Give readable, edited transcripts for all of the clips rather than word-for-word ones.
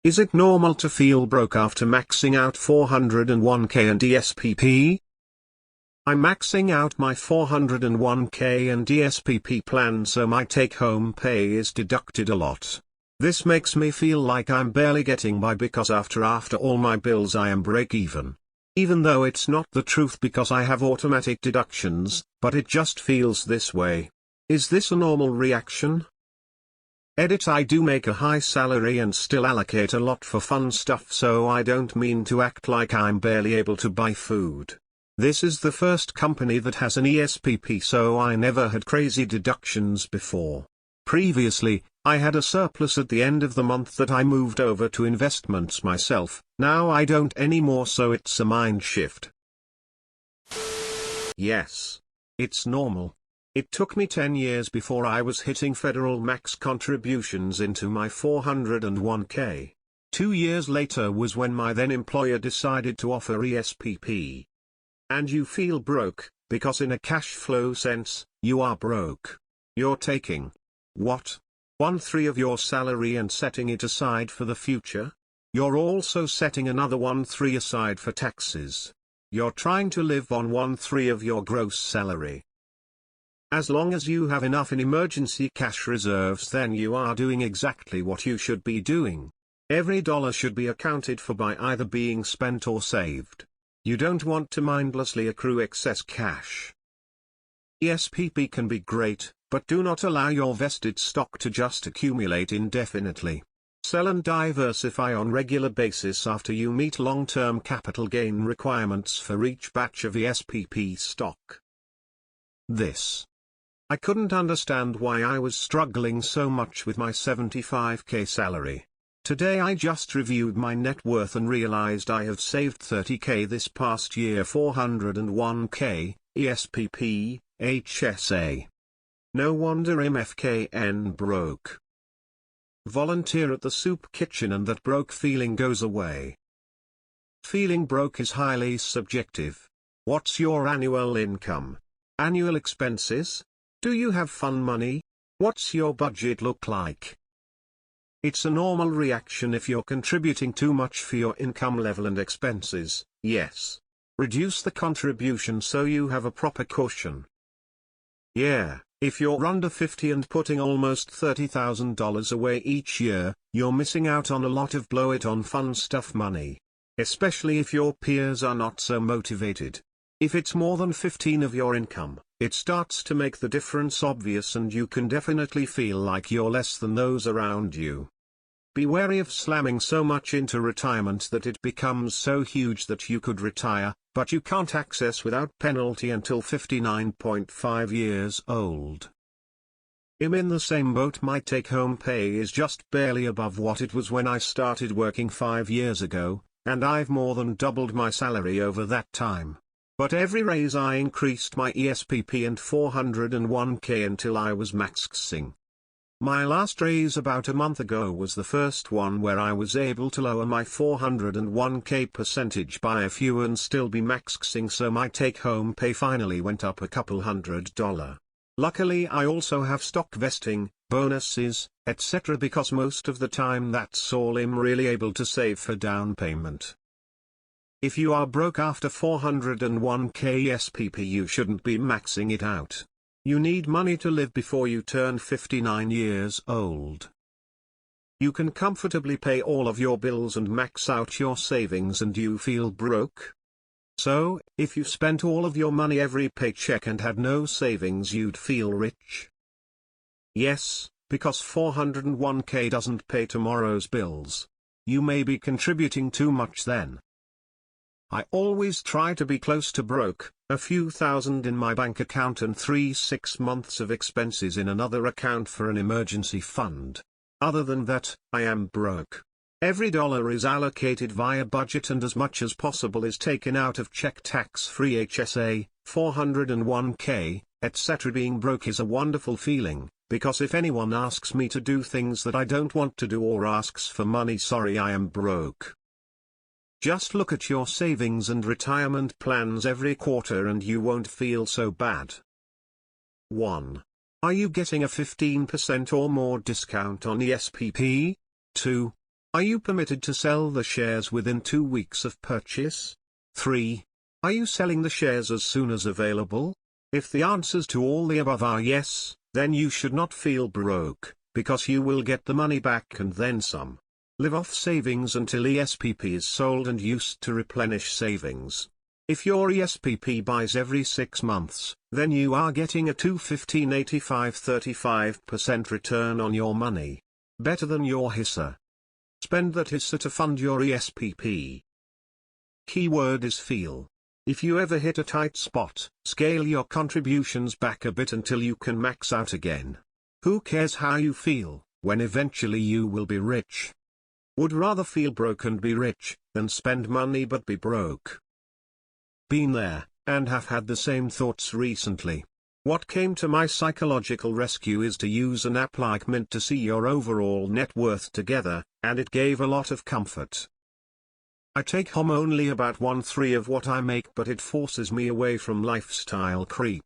Is it normal to feel broke after maxing out 401k and ESPP? I'm maxing out my 401k and ESPP plan, so my take-home pay is deducted a lot. This makes me feel like I'm barely getting by because after all my bills I am break even. Even though it's not the truth because I have automatic deductions, but it just feels this way. Is this a normal reaction? Edit: I do make a high salary and still allocate a lot for fun stuff, so I don't mean to act like I'm barely able to buy food. This is the first company that has an ESPP, so I never had crazy deductions before. Previously, I had a surplus at the end of the month that I moved over to investments myself. Now I don't anymore, so it's a mind shift. Yes. It's normal. It took me 10 years before I was hitting federal max contributions into my 401k. 2 years later was when my then employer decided to offer ESPP. And you feel broke, because in a cash flow sense, you are broke. You're taking what? 1/3 of your salary and setting it aside for the future? You're also setting another 1/3 aside for taxes. You're trying to live on 1/3 of your gross salary. As long as you have enough in emergency cash reserves, then you are doing exactly what you should be doing. Every dollar should be accounted for by either being spent or saved. You don't want to mindlessly accrue excess cash. ESPP can be great, but do not allow your vested stock to just accumulate indefinitely. Sell and diversify on regular basis after you meet long-term capital gain requirements for each batch of ESPP stock. I couldn't understand why I was struggling so much with my 75k salary. Today I just reviewed my net worth and realized I have saved 30k this past year. 401k, ESPP, HSA. No wonder MFKN broke. Volunteer at the soup kitchen and that broke feeling goes away. Feeling broke is highly subjective. What's your annual income? Annual expenses? Do you have fun money? What's your budget look like? It's a normal reaction if you're contributing too much for your income level and expenses, yes. Reduce the contribution so you have a proper cushion. Yeah, if you're under 50 and putting almost $30,000 away each year, you're missing out on a lot of blow it on fun stuff money. Especially if your peers are not so motivated. If it's more than 15 of your income, it starts to make the difference obvious and you can definitely feel like you're less than those around you. Be wary of slamming so much into retirement that it becomes so huge that you could retire, but you can't access without penalty until 59.5 years old. I'm in the same boat. My take-home pay is just barely above what it was when I started working 5 years ago, and I've more than doubled my salary over that time. But every raise I increased my ESPP and 401k until I was maxing. My last raise about a month ago was the first one where I was able to lower my 401k percentage by a few and still be maxing, so my take-home pay finally went up a couple $100. Luckily I also have stock vesting, bonuses, etc., because most of the time that's all I'm really able to save for down payment. If you are broke after 401k ESPP, you shouldn't be maxing it out. You need money to live before you turn 59 years old. You can comfortably pay all of your bills and max out your savings and you feel broke? So, if you spent all of your money every paycheck and had no savings, you'd feel rich? Yes, because 401k doesn't pay tomorrow's bills. You may be contributing too much then. I always try to be close to broke, a few thousand in my bank account and 3-6 months of expenses in another account for an emergency fund. Other than that, I am broke. Every dollar is allocated via budget and as much as possible is taken out of check tax-free HSA, 401k, etc. Being broke is a wonderful feeling, because if anyone asks me to do things that I don't want to do or asks for money, sorry, I am broke. Just look at your savings and retirement plans every quarter and you won't feel so bad. 1. Are you getting a 15% or more discount on ESPP? 2. Are you permitted to sell the shares within 2 weeks of purchase? 3. Are you selling the shares as soon as available? If the answers to all the above are yes, then you should not feel broke, because you will get the money back and then some. Live off savings until ESPP is sold and used to replenish savings. If your ESPP buys every 6 months, then you are getting a 2-15-85-35% return on your money. Better than your HISA. Spend that HISA to fund your ESPP. Keyword is feel. If you ever hit a tight spot, scale your contributions back a bit until you can max out again. Who cares how you feel, when eventually you will be rich? Would rather feel broke and be rich, than spend money but be broke. Been there, and have had the same thoughts recently. What came to my psychological rescue is to use an app like Mint to see your overall net worth together, and it gave a lot of comfort. I take home only about 1/3 of what I make, but it forces me away from lifestyle creep.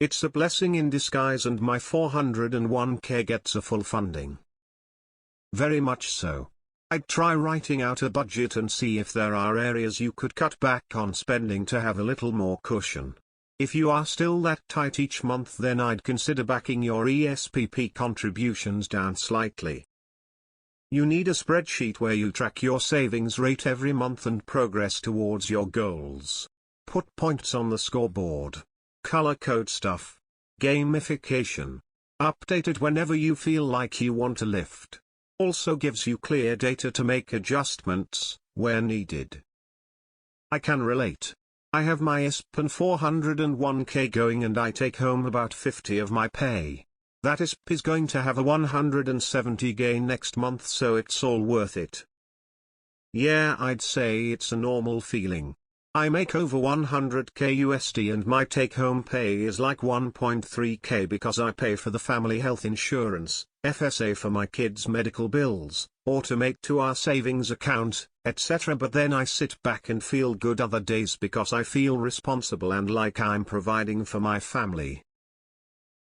It's a blessing in disguise, and my 401k gets a full funding. Very much so. I'd try writing out a budget and see if there are areas you could cut back on spending to have a little more cushion. If you are still that tight each month, then I'd consider backing your ESPP contributions down slightly. You need a spreadsheet where you track your savings rate every month and progress towards your goals. Put points on the scoreboard. Color code stuff. Gamification. Update it whenever you feel like you want to lift. Also gives you clear data to make adjustments, where needed. I can relate. I have my ESPN 401k going and I take home about 50 of my pay. That ESP is going to have a 170 gain next month, so it's all worth it. Yeah, I'd say it's a normal feeling. I make over 100k USD and my take-home pay is like 1.3k because I pay for the family health insurance, FSA for my kids' medical bills, automate to our savings account, etc. But then I sit back and feel good other days because I feel responsible and like I'm providing for my family.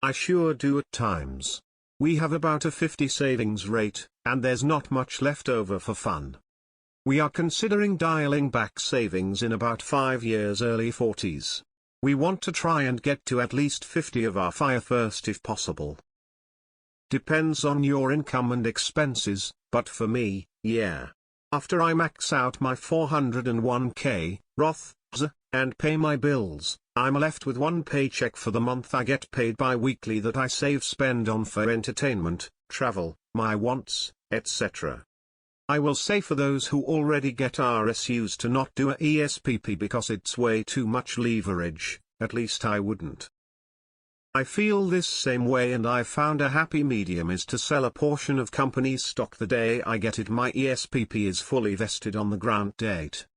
I sure do at times. We have about a 50 savings rate, and there's not much left over for fun. We are considering dialing back savings in about 5 years, early 40s. We want to try and get to at least 50 of our FIRE first if possible. Depends on your income and expenses, but for me, yeah. After I max out my 401k, Roth, and pay my bills, I'm left with one paycheck for the month. I get paid bi-weekly that I spend on for entertainment, travel, my wants, etc. I will say for those who already get RSUs to not do a ESPP because it's way too much leverage, at least I wouldn't. I feel this same way, and I found a happy medium is to sell a portion of company's stock the day I get it. My ESPP is fully vested on the grant date.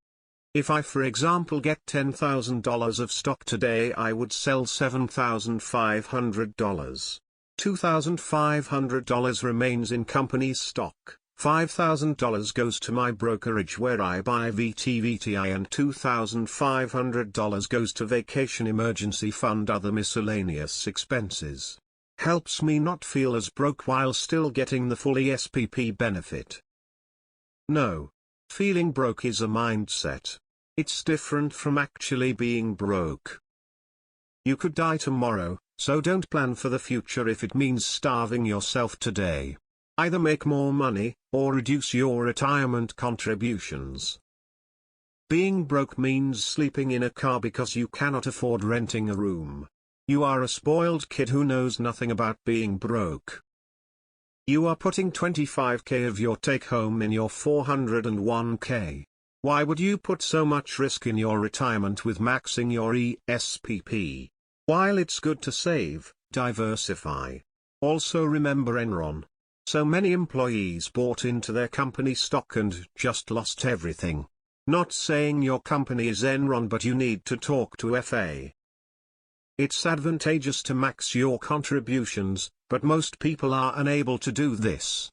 If I, for example, get $10,000 of stock today, I would sell $7,500. $2,500 remains in company's stock. $5,000 goes to my brokerage where I buy VTVTI, and $2,500 goes to vacation emergency fund, other miscellaneous expenses. Helps me not feel as broke while still getting the full ESPP benefit. No. Feeling broke is a mindset. It's different from actually being broke. You could die tomorrow, so don't plan for the future if it means starving yourself today. Either make more money, or reduce your retirement contributions. Being broke means sleeping in a car because you cannot afford renting a room. You are a spoiled kid who knows nothing about being broke. You are putting 25k of your take-home in your 401k. Why would you put so much risk in your retirement with maxing your ESPP? While it's good to save, diversify. Also remember Enron. So many employees bought into their company stock and just lost everything. Not saying your company is Enron, but you need to talk to FA. It's advantageous to max your contributions, but most people are unable to do this.